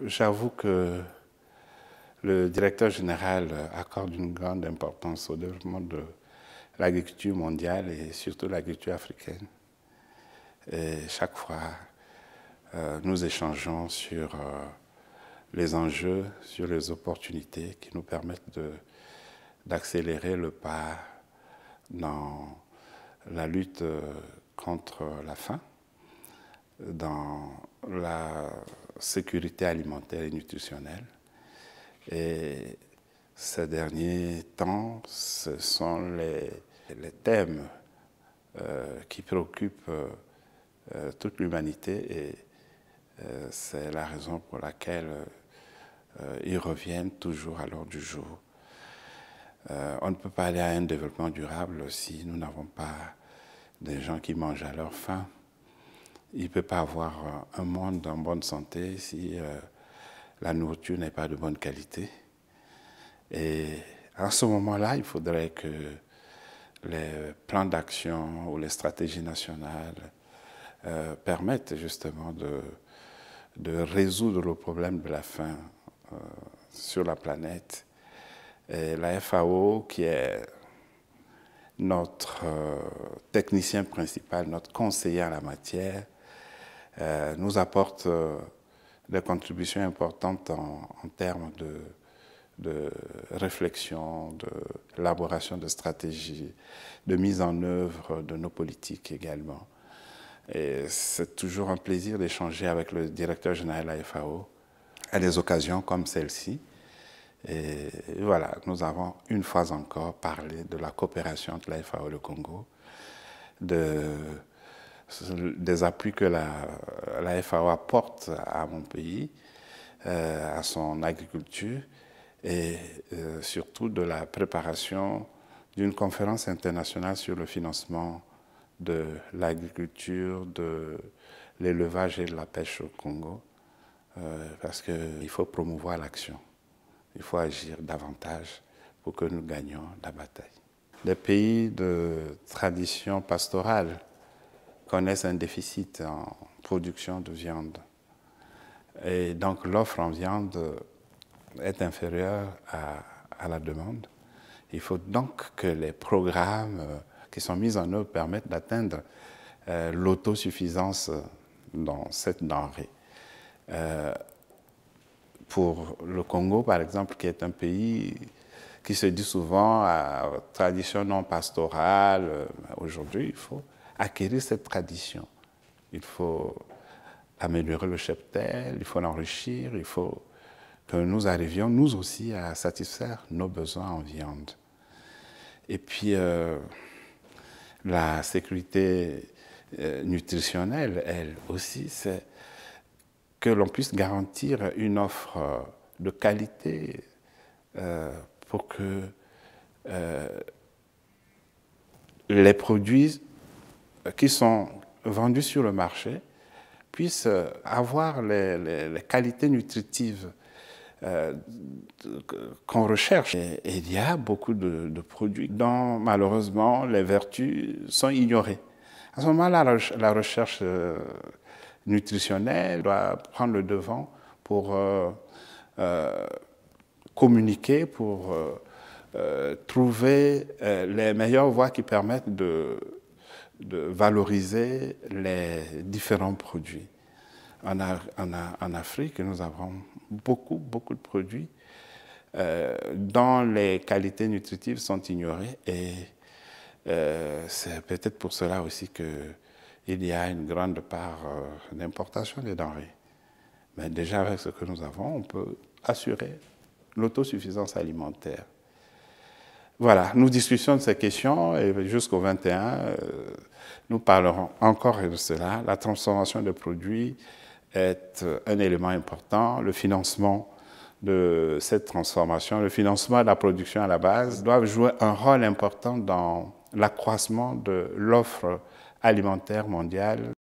J'avoue que le directeur général accorde une grande importance au développement de l'agriculture mondiale et surtout l'agriculture africaine. Et chaque fois, nous échangeons sur les enjeux, sur les opportunités qui nous permettent d'accélérer le pas dans la lutte contre la faim, dans la sécurité alimentaire et nutritionnelle. Et ces derniers temps, ce sont les thèmes qui préoccupent toute l'humanité et c'est la raison pour laquelle ils reviennent toujours à l'ordre du jour. On ne peut pas aller à un développement durable si nous n'avons pas des gens qui mangent à leur faim. Il ne peut pas avoir un monde en bonne santé si la nourriture n'est pas de bonne qualité. Et à ce moment-là, il faudrait que les plans d'action ou les stratégies nationales permettent justement de résoudre le problème de la faim sur la planète. Et la FAO, qui est notre technicien principal, notre conseiller en la matière, nous apporte des contributions importantes en termes de réflexion, d'élaboration de stratégies, de mise en œuvre de nos politiques également. Et c'est toujours un plaisir d'échanger avec le directeur général de la FAO à des occasions comme celle-ci. Et voilà, nous avons une fois encore parlé de la coopération entre la FAO et le Congo, des appuis que la FAO apporte à mon pays, à son agriculture, et surtout de la préparation d'une conférence internationale sur le financement de l'agriculture, de l'élevage et de la pêche au Congo, parce qu'il faut promouvoir l'action. Il faut agir davantage pour que nous gagnions la bataille. Les pays de tradition pastorale connaissent un déficit en production de viande. Et donc l'offre en viande est inférieure à la demande. Il faut donc que les programmes qui sont mis en œuvre permettent d'atteindre l'autosuffisance dans cette denrée. Pour le Congo, par exemple, qui est un pays qui se dit souvent à tradition non pastorale, aujourd'hui, il faut acquérir cette tradition. Il faut améliorer le cheptel, il faut l'enrichir, il faut que nous arrivions, nous aussi, à satisfaire nos besoins en viande. Et puis, la sécurité nutritionnelle, elle aussi, c'est que l'on puisse garantir une offre de qualité pour que les produits qui sont vendus sur le marché puissent avoir les qualités nutritives qu'on recherche. Et il y a beaucoup de produits dont malheureusement les vertus sont ignorées. À ce moment-là, la recherche nutritionnelle doit prendre le devant pour communiquer, pour trouver les meilleures voies qui permettent de valoriser les différents produits. En Afrique, nous avons beaucoup de produits dont les qualités nutritives sont ignorées et c'est peut-être pour cela aussi qu'il y a une grande part d'importation des denrées. Mais déjà avec ce que nous avons, on peut assurer l'autosuffisance alimentaire. Voilà, nous discutions de ces questions et jusqu'au 21, nous parlerons encore de cela. La transformation des produits est un élément important. Le financement de cette transformation, le financement de la production à la base doivent jouer un rôle important dans l'accroissement de l'offre alimentaire mondiale.